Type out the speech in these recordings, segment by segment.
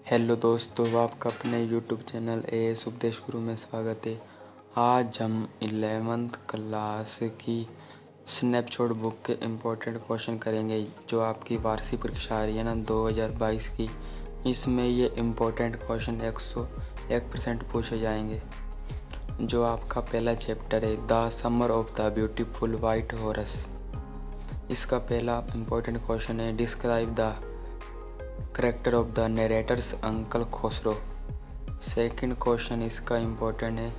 Hello दोस्तों, आपका अपने यूट्यूब चैनल एएस उपदेश गुरु में स्वागत है। आज हम 11th क्लास की स्नैपशॉट बुक के इम्पोर्टेंट क्वेश्चन करेंगे जो आपकी वार्षिक परीक्षा आ रही है ना 2022 की। इसमें ये इम्पोर्टेंट क्वेश्चन 101% पूछे जाएंगे। जो आपका पहला चैप्टर है the summer of the beautiful white horse. इसका पहला इम्पोर्टेंट क्वेश्चन है describe the character of the narrator's uncle Khusro. Second question इसका इम्पोर्टेंट है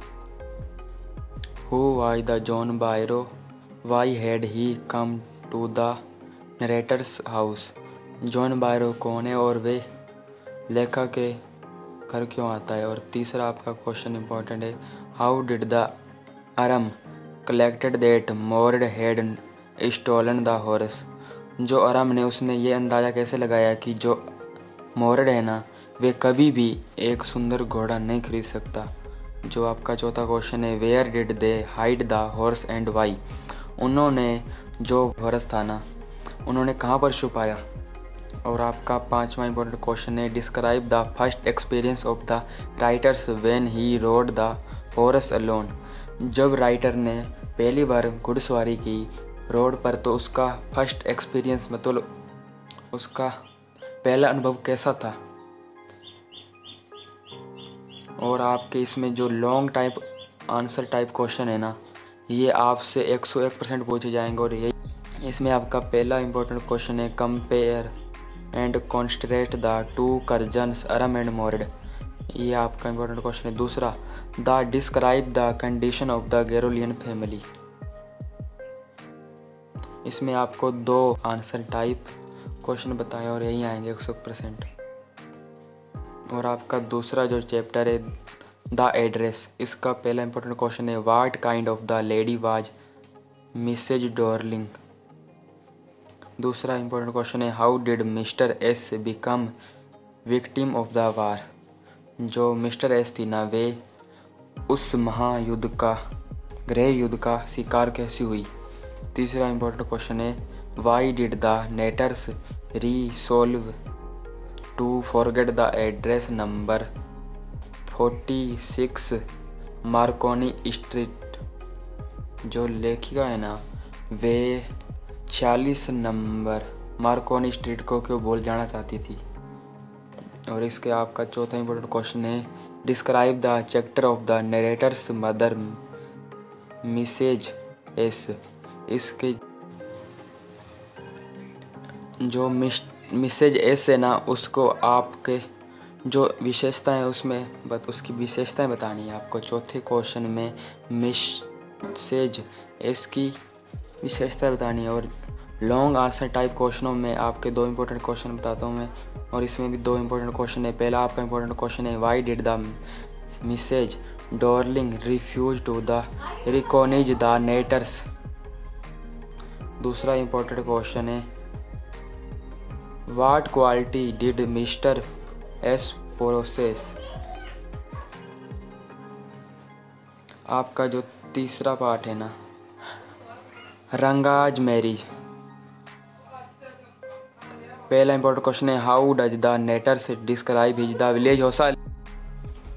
who was the John Byro, why had he come to the narrator's house. John Byro कौन है और वे लेखक के घर क्यों आता है। और तीसरा आपका क्वेश्चन इम्पोर्टेंट है how did the Aram collected that Mourad had stolen the horse. जो अरम ने उसने ये अंदाज़ा कैसे लगाया कि जो मोरड है ना वे कभी भी एक सुंदर घोड़ा नहीं खरीद सकता। जो आपका चौथा क्वेश्चन है where did they hide the horse and why. उन्होंने जो हॉर्स था ना उन्होंने कहाँ पर छुपाया। और आपका पांचवा इंपॉर्टेंट क्वेश्चन है describe the first experience of the writers when he road the horse alone. जब राइटर ने पहली बार घुड़सवारी की रोड पर तो उसका फर्स्ट एक्सपीरियंस मतलब उसका पहला अनुभव कैसा था। और आपके इसमें जो long type answer type question है ना ये आपसे 101% पूछे जाएंगे। और ये इसमें आपका पहला इंपॉर्टेंट क्वेश्चन है compare and contrast the two cousins Aram and Mourad. ये आपका इंपॉर्टेंट क्वेश्चन है। दूसरा the describe the condition of the Garoghlanian family. इसमें आपको दो आंसर टाइप क्वेश्चन बताएं और यही आएंगे 100%। और आपका दूसरा जो चैप्टर है द एड्रेस। इसका पहला इंपॉर्टेंट क्वेश्चन है what kind of the lady was Mrs Darling. दूसरा इंपॉर्टेंट क्वेश्चन है how did Mr S become victim of the war. जो मिस्टर एस थी ना वे उस महायुद्ध का गृह युद्ध का शिकार कैसी हुई। तीसरा इंपॉर्टेंट क्वेश्चन है why did the narrators resolve to forget the address number 46 Marconi Street. जो लेखिका है ना वे 46 नंबर मार्कोनी स्ट्रीट को क्यों भूल जाना चाहती थी। और इसके आपका चौथा इंपॉर्टेंट क्वेश्चन है describe the chapter of the narrator's mother Mrs S. इसके जो मिसेज एस है ना उसको आपके जो विशेषताएं है उसमें उसकी विशेषताएं बतानी है आपको। चौथे क्वेश्चन में मिसेज एस की विशेषताएं बतानी है। और लॉन्ग आंसर टाइप क्वेश्चनों में आपके दो इंपॉर्टेंट क्वेश्चन बताता हूँ मैं। और इसमें भी दो इंपॉर्टेंट क्वेश्चन है। पहला आपका इंपॉर्टेंट क्वेश्चन है why did the Mrs Darling refuse to the recognise the narrators. दूसरा इंपॉर्टेंट क्वेश्चन है what quality did Mr S possess. आपका जो तीसरा पार्ट है ना रंगाज मैरिज। पहला इंपॉर्टेंट क्वेश्चन है how does the narrators describe his the village Hosa.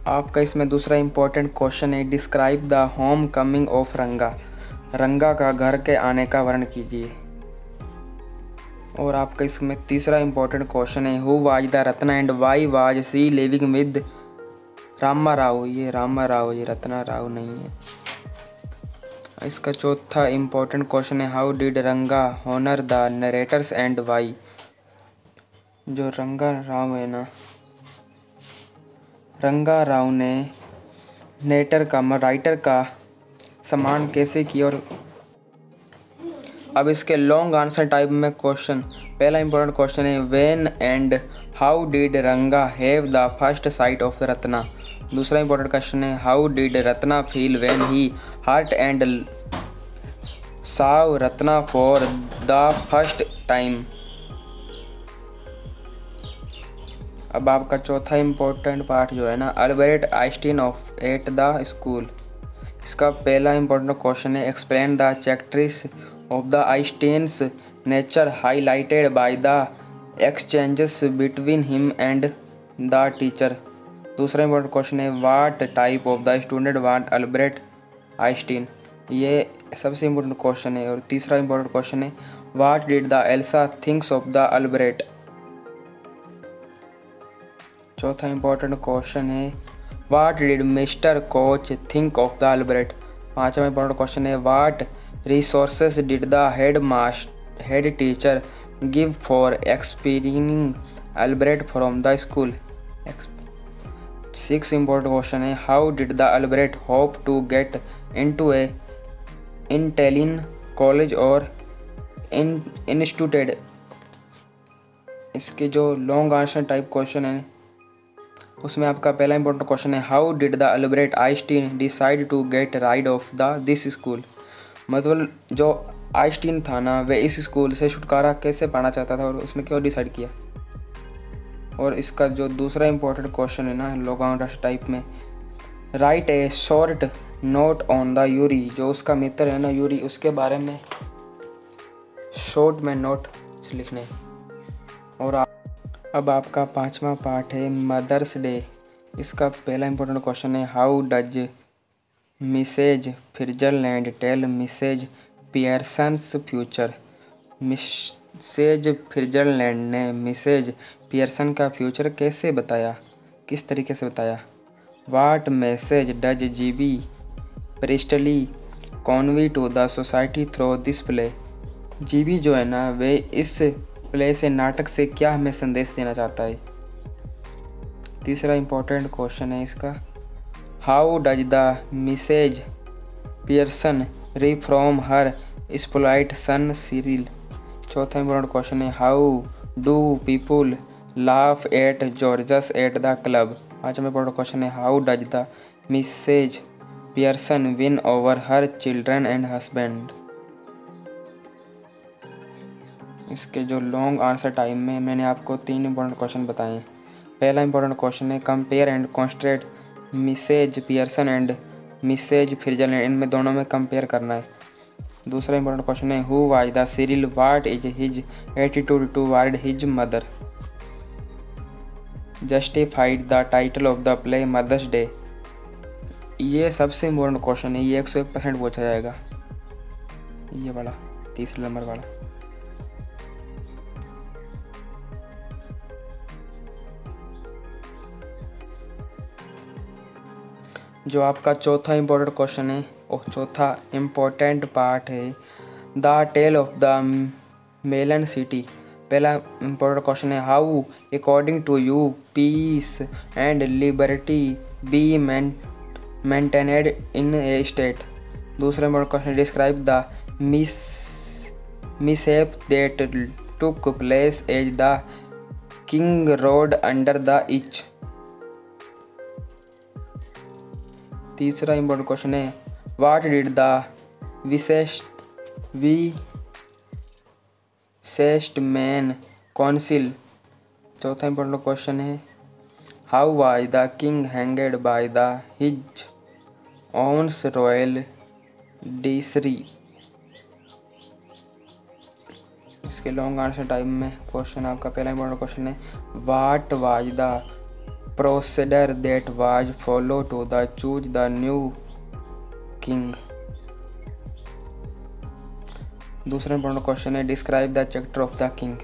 आपका इसमें दूसरा इंपॉर्टेंट क्वेश्चन है describe the home coming of Ranga. Ranga का घर के आने का वर्णन कीजिए। और आपका इसमें तीसरा इंपॉर्टेंट क्वेश्चन है who was the Ratna and why was she living with Rama Rao. ये रामा राव ये रत्ना राव नहीं है। इसका चौथा इंपॉर्टेंट क्वेश्चन है how did Ranga honour the narrators and why. जो रंगा राव है ना रंगा राव ने राइटर का सम्मान कैसे किया। और अब इसके लॉन्ग आंसर टाइप में क्वेश्चन पहला इंपॉर्टेंट क्वेश्चन है when and how did Ranga have the first sight of Ratna. दूसरा इंपॉर्टेंट क्वेश्चन है how did Ratna feel when he heard and saw Ratna for the first time. अब आपका चौथा इंपॉर्टेंट पार्ट जो है ना Albert Einstein of at the school. इसका पहला इंपॉर्टेंट क्वेश्चन है explain the characteristics of the Einstein's nature highlighted by the exchanges between him and the teacher. दूसरा इंपॉर्टेंट क्वेश्चन है what type of the student want Albert Einstein. ये सबसे important question है। और तीसरा इंपॉर्टेंट क्वेश्चन है what did the Elsa thinks of the Albert. चौथा important question है what did mister coach think of the Albert. पांचवा इंपॉर्टेंट क्वेश्चन है what resources did the head teacher give for experiencing Albert from the school. Six important question है how did the Albert hope to get into a Italian college और institute. इसके जो long answer type question है उसमें आपका पहला important question है how did the Albert Einstein decide to get rid of the this school. मतलब जो आइंस्टीन था ना वह इस स्कूल से छुटकारा कैसे पाना चाहता था और उसने क्यों डिसाइड किया। और इसका जो दूसरा इंपॉर्टेंट क्वेश्चन है ना लॉन्ग आंसर टाइप में right A short note on the Yuri. जो उसका मित्र है ना यूरी उसके बारे में शॉर्ट में नोट लिखने। और अब आपका पांचवा पार्ट है मदर्स डे। इसका पहला इंपॉर्टेंट क्वेश्चन है how does Mrs Fitzgerald tell Mrs Pearson's future. Mrs Fitzgerald ने मिसेज पियर्सन का फ्यूचर कैसे बताया, किस तरीके से बताया। What message does JB Priestley convey to the society through this play. JB जो है ना वे इस प्ले से नाटक से क्या हमें संदेश देना चाहता है। तीसरा इंपॉर्टेंट क्वेश्चन है इसका how does the Mrs Pearson re from her spoilt son Cyril. चौथा इंपॉर्टेंट क्वेश्चन है how do people laugh at George's at the club. पांचवा इंपॉर्टेंट क्वेश्चन है how does the Mrs Pearson win over her children and husband. इसके जो long answer time में मैंने आपको तीन इंपॉर्टेंट क्वेश्चन बताए हैं। पहला इंपॉर्टेंट क्वेश्चन है compare and contrast Mrs Pearson and Mrs Fitzgerald. इनमें दोनों में कंपेयर करना है। दूसरा इंपॉर्टेंट क्वेश्चन है who was the Cyril what is his attitude toward his mother. Justified the title of the play Mother's Day. ये सबसे इंपॉर्टेंट क्वेश्चन है। ये 101% पूछा जाएगा। ये वाला तीसरे नंबर वाला। जो आपका चौथा इंपॉर्टेंट क्वेश्चन है और चौथा इंपॉर्टेंट पार्ट है the tale of the melon city. पहला इंपॉर्टेंट क्वेश्चन है how according to you peace and liberty be maintained in a state. दूसरा important question describe the mishap that took place as the king rode under the arch. तीसरा important question है what did the wisest man counsel. चौथा important question है how was the king hanged by the his owns royal डिसरी। इसके long answer time में question आपका पहला important question है what was the procedure that was followed to the choose the new king। दूसरा important question है describe the chapter of the king.